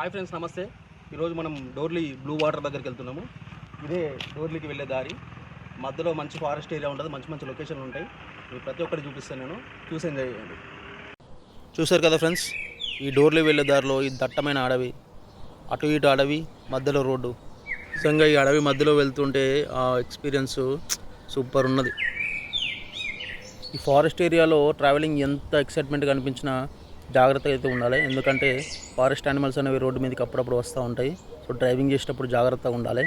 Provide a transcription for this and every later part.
Hi friends, నమస్తే. ఈరోజు మనం డోర్లీ బ్లూ వాటర్ దగ్గరికి వెళ్తున్నాము. ఇదే డోర్లీకి వెళ్ళే దారి. మధ్యలో మంచి ఫారెస్ట్ ఏరియా ఉంటుంది, మంచి మంచి లొకేషన్లు ఉంటాయి. ఇవి ప్రతి ఒక్కటి చూపిస్తాను, నేను చూసి ఎంజాయ్ చేయండి. చూశారు కదా ఫ్రెండ్స్, ఈ డోర్లీ వెళ్ళే దారిలో ఈ దట్టమైన అడవి, అటు ఇటు అడవి, మధ్యలో రోడ్డు. నిజంగా ఈ అడవి మధ్యలో వెళ్తుంటే ఆ ఎక్స్పీరియన్స్ సూపర్ ఉన్నది. ఈ ఫారెస్ట్ ఏరియాలో ట్రావెలింగ్ ఎంత ఎక్సైట్మెంట్గా అనిపించినా జాగ్రత్తగా అయితే ఉండాలి. ఎందుకంటే ఫారెస్ట్ యానిమల్స్ అనేవి రోడ్డు మీదకి అప్పుడప్పుడు వస్తూ ఉంటాయి. సో డ్రైవింగ్ చేసేటప్పుడు జాగ్రత్తగా ఉండాలి.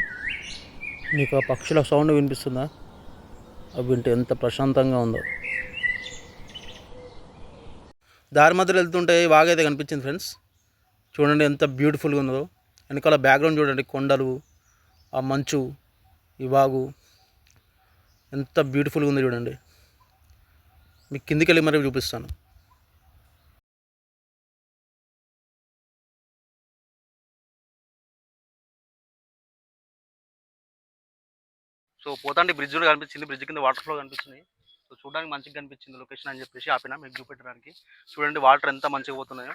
మీకు ఆ పక్షుల సౌండ్ వినిపిస్తుందా? అవి వింటే ఎంత ప్రశాంతంగా ఉందో. దారి మధ్యలో వెళ్తుంటే వాగైతే కనిపించింది ఫ్రెండ్స్. చూడండి ఎంత బ్యూటిఫుల్గా ఉందో. వెనకాల బ్యాక్గ్రౌండ్ చూడండి, కొండలు, ఆ మంచు, ఈ వాగు ఎంత బ్యూటిఫుల్గా ఉంది చూడండి. మీకు కిందికి వెళ్ళి మరీ చూపిస్తాను. సో పోతాండి బ్రిడ్జ్ కూడా కనిపించింది, బ్రిడ్జ్ కింద వాటర్ ఫ్లో కనిపిస్తుంది. సో చూడడానికి మంచిగా కనిపించింది లొకేషన్ అని చెప్పేసి ఆపిన మీకు చూపెట్టడానికి. చూడండి వాటర్ ఎంత మంచిగా పోతున్నాయో.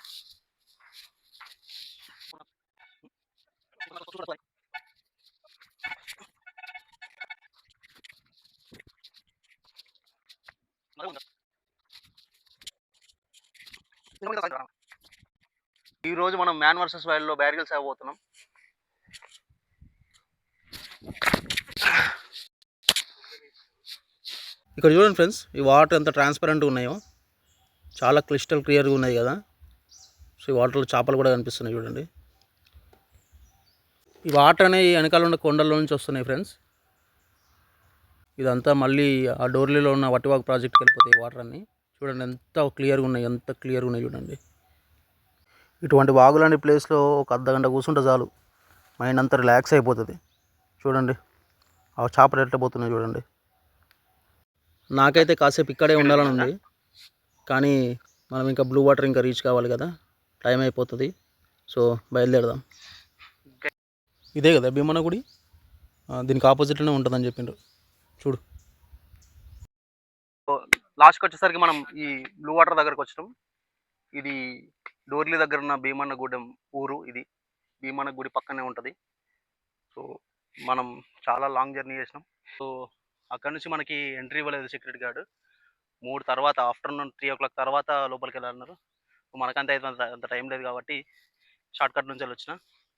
ఈ రోజు మనం మ్యాన్ వర్సెస్ వైల్డ్లో బ్యారిగల్స్ అవ్వబోతున్నాం. ఇక్కడ చూడండి ఫ్రెండ్స్, ఈ వాటర్ ఎంత ట్రాన్స్పరెంట్గా ఉన్నాయో, చాలా క్లిస్టల్ క్లియర్గా ఉన్నాయి కదా. సో ఈ వాటర్లో చేపలు కూడా కనిపిస్తున్నాయి చూడండి. ఈ వాటర్ అనేవి వెనకాల ఉన్న కొండల్లో నుంచి వస్తున్నాయి ఫ్రెండ్స్. ఇదంతా మళ్ళీ ఆ డోర్లీలో ఉన్న వట్టివాగు ప్రాజెక్ట్కి వెళ్ళిపోతాయి వాటర్ అన్నీ. చూడండి ఎంత క్లియర్గా ఉన్నాయి, ఎంత క్లియర్గా ఉన్నాయి చూడండి. ఇటువంటి వాగులాంటి ప్లేస్లో ఒక అర్ధగంట కూర్చుంటే చాలు, మైండ్ అంతా రిలాక్స్ అయిపోతుంది. చూడండి ఆ చేపలు ఎట్లా పోతున్నాయి చూడండి. నాకైతే కాసేపు ఇక్కడే ఉండాలని ఉంది, కానీ మనం ఇంకా బ్లూ వాటర్ ఇంకా రీచ్ కావాలి కదా, టైం అయిపోతుంది. సో బయలుదేరదాం. ఇదే కదా భీమన్న గుడి, దీనికి ఆపోజిట్లోనే ఉంటుందని చెప్పిండ్రు. చూడు, లాస్ట్కి వచ్చేసరికి మనం ఈ బ్లూ వాటర్ దగ్గరకు వచ్చినాం. ఇది డోర్లీ దగ్గర ఉన్న భీమన్నగూడెం ఊరు. ఇది భీమన్న గుడి పక్కనే ఉంటుంది. సో మనం చాలా లాంగ్ జర్నీ చేసినాం. సో అక్కడ నుంచి మనకి ఎంట్రీ ఇవ్వలేదు సెక్యూరిటీ గార్డు. 3 తర్వాత ఆఫ్టర్నూన్ 3 o'clock తర్వాత లోపలికి వెళ్ళాలన్నారు. మనకంత అయితే అంత టైం లేదు కాబట్టి షార్ట్ కట్ నుంచి వచ్చిన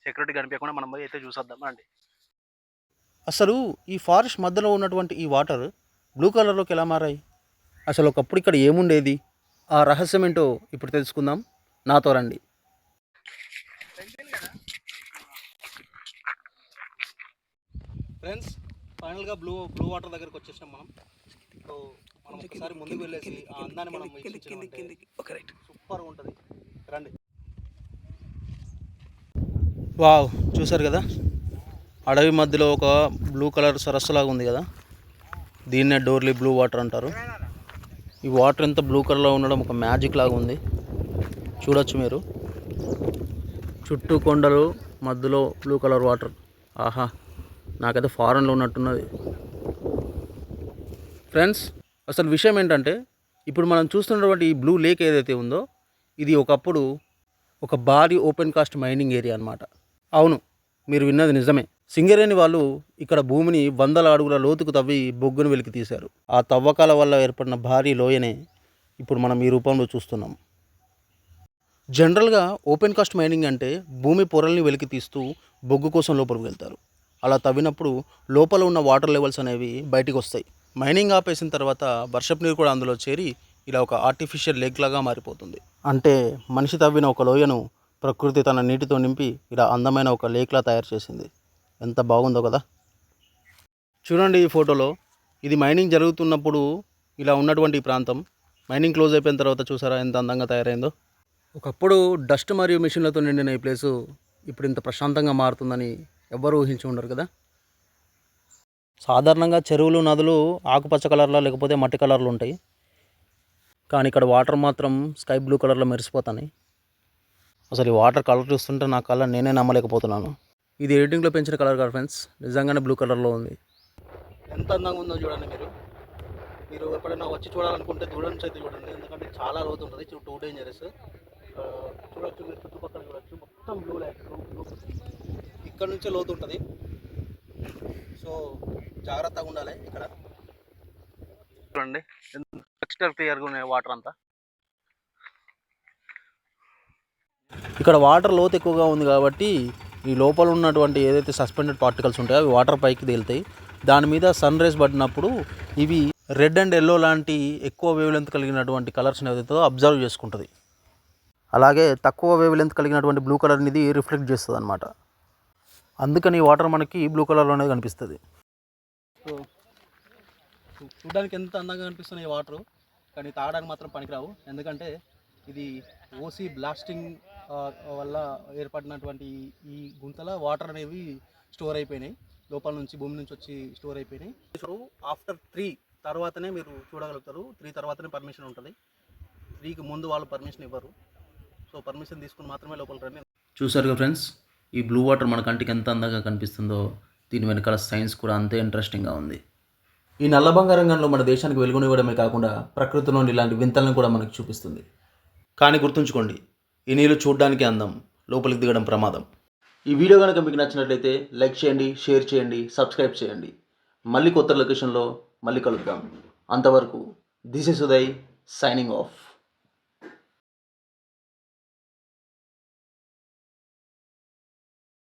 సెక్యూరిటీ కనిపించకుండా మనం పోయి అయితే చూసొద్దాం అండి. అసలు ఈ ఫారెస్ట్ మధ్యలో ఉన్నటువంటి ఈ వాటర్ బ్లూ కలర్లోకి ఎలా మారాయి? అసలు ఒకప్పుడు ఇక్కడ ఏముండేది? ఆ రహస్యం ఏంటో ఇప్పుడు తెలుసుకుందాం, నాతో రండి. ఫ్రెండ్స్, ఫైనల్గా బ్లూ వాటర్ దగ్గరకు వచ్చేసినాం మనం. సో మనం ఒకసారి ముందుకు వెళ్ళేసి ఆ అందాన్ని మనం సూపర్గా ఉంటుంది. రండి. వావ్, చూసారు కదా, అడవి మధ్యలో ఒక బ్లూ కలర్ సరస్సులాగా ఉంది కదా, దీన్నే డోర్లీ బ్లూ వాటర్ అంటారు. ఈ వాటర్ ఎంత బ్లూ కలర్లో ఉండడం ఒక మ్యాజిక్ లాగా ఉంది. చూడొచ్చు మీరు, చుట్టూ కొండలు, మధ్యలో బ్లూ కలర్ వాటర్. ఆహా, నాకైతే ఫారెన్లో ఉన్నట్టున్నది. ఫ్రెండ్స్, అసలు విషయం ఏంటంటే, ఇప్పుడు మనం చూస్తున్నటువంటి ఈ బ్లూ లేక్ ఏదైతే ఉందో, ఇది ఒకప్పుడు ఒక భారీ ఓపెన్ కాస్ట్ మైనింగ్ ఏరియా అన్నమాట. అవును, మీరు విన్నది నిజమే. సింగరేణి వాళ్ళు ఇక్కడ భూమిని 100 అడుగుల లోతుకు తవ్వి బొగ్గును వెలికి తీశారు. ఆ తవ్వకాల వల్ల ఏర్పడిన భారీ లోయనే ఇప్పుడు మనం ఈ రూపంలో చూస్తున్నాం. జనరల్గా ఓపెన్ కాస్ట్ మైనింగ్ అంటే భూమి పొరల్ని వెలికి తీస్తూ బొగ్గు కోసం లోపలికి వెళ్తారు. అలా తవ్వినప్పుడు లోపల ఉన్న వాటర్ లెవెల్స్ అనేవి బయటికి వస్తాయి. మైనింగ్ ఆపేసిన తర్వాత వర్షపు నీరు కూడా అందులో చేరి ఇలా ఒక ఆర్టిఫిషియల్ లేక్ లాగా మారిపోతుంది. అంటే మనిషి తవ్విన ఒక లోయను ప్రకృతి తన నీటితో నింపి ఇలా అందమైన ఒక లేక్లా తయారు చేసింది. ఎంత బాగుందో కదా. చూడండి ఈ ఫోటోలో, ఇది మైనింగ్ జరుగుతున్నప్పుడు ఇలా ఉన్నటువంటి ప్రాంతం. మైనింగ్ క్లోజ్ అయిపోయిన తర్వాత చూసారా ఎంత అందంగా తయారైందో. ఒకప్పుడు డస్ట్ మరియు మిషన్లతో నిండిన ఈ ప్లేసు ఇప్పుడు ఇంత ప్రశాంతంగా మారుతుందని ఎవ్వరూ ఊహించి ఉండరు కదా. సాధారణంగా చెరువులు, నదులు ఆకుపచ్చ కలర్లో లేకపోతే మట్టి కలర్లో ఉంటాయి, కానీ ఇక్కడ వాటర్ మాత్రం స్కై బ్లూ కలర్లో మెరిసిపోతున్నాయి. అసలు ఈ వాటర్ కలర్ చూస్తుంటే నా కలర్ నేనే నమ్మలేకపోతున్నాను. ఇది ఎడిటింగ్లో పెంచిన కలర్ కాదు ఫ్రెండ్స్, నిజంగానే బ్లూ కలర్లో ఉంది. ఎంత అందంగా ఉందో చూడండి. మీరు ఎప్పుడైనా వచ్చి చూడాలనుకుంటే దూరం నుంచి అయితే చూడండి, ఎందుకంటే చాలా లోతు ఉంటుంది. Too dangerous. చూడొచ్చు, మీరు చుట్టుపక్కల చూడొచ్చు, మొత్తం బ్లూ లైట్ బ్లూ. ఇక్కడ నుంచే లోతు ఉంటుంది. సో జాగ్రత్తగా ఉండాలి ఇక్కడ. చూడండి టెక్స్చర్ క్లియర్గా ఉన్నాయి వాటర్ అంతా. ఇక్కడ వాటర్ లోతు ఎక్కువగా ఉంది కాబట్టి ఈ లోపల ఉన్నటువంటి ఏదైతే సస్పెండెడ్ పార్టికల్స్ ఉంటాయో అవి వాటర్ పైకి తేలుతాయి. దాని మీద సన్ రేస్ పడినప్పుడు ఇవి రెడ్ అండ్ ఎల్లో లాంటి ఎక్కువ వేవ్ లెంత్ కలిగినటువంటి కలర్స్ని ఏదైతే అబ్జర్వ్ చేసుకుంటుంది. అలాగే తక్కువ వేవ్ లెంత్ కలిగినటువంటి బ్లూ కలర్ని ఇది రిఫ్లెక్ట్ చేస్తుంది అనమాట. అందుకని వాటర్ మనకి బ్లూ కలర్లోనే కనిపిస్తుంది. సో చూడడానికి ఎంత అందంగా కనిపిస్తున్నాయి వాటర్, కానీ తాగడానికి మాత్రం పనికిరావు. ఎందుకంటే ఇది ఓసీ బ్లాస్టింగ్ వల్ల ఏర్పడినటువంటి ఈ గుంతల వాటర్ అనేవి స్టోర్ అయిపోయినాయి, లోపల నుంచి భూమి నుంచి వచ్చి స్టోర్ అయిపోయినాయి. సో ఆఫ్టర్ 3 తర్వాతనే మీరు చూడగలుగుతారు. 3 తర్వాతనే పర్మిషన్ ఉంటుంది. 3కి ముందు వాళ్ళు పర్మిషన్ ఇవ్వరు. సో పర్మిషన్ తీసుకుని మాత్రమే లోపలికి రండి. చూసారుగా ఫ్రెండ్స్, ఈ బ్లూ వాటర్ మన కంటికి ఎంత అందంగా కనిపిస్తుందో దీని వెనకాల సైన్స్ కూడా అంతే ఇంట్రెస్టింగ్గా ఉంది. ఈ నల్ల బంగారం గనులు మన దేశానికి వెలుగునివ్వడమే కాకుండా ప్రకృతిలోని ఇలాంటి వింతలను కూడా మనకు చూపిస్తుంది. కానీ గుర్తుంచుకోండి, ఈ నీళ్ళు చూడడానికి అందం, లోపలికి దిగడం ప్రమాదం. ఈ వీడియో కనుక మీకు నచ్చినట్లయితే లైక్ చేయండి, షేర్ చేయండి, సబ్స్క్రైబ్ చేయండి. మళ్ళీ కొత్త లొకేషన్లో మళ్ళీ కలుద్దాం. అంతవరకు this is Uday signing off.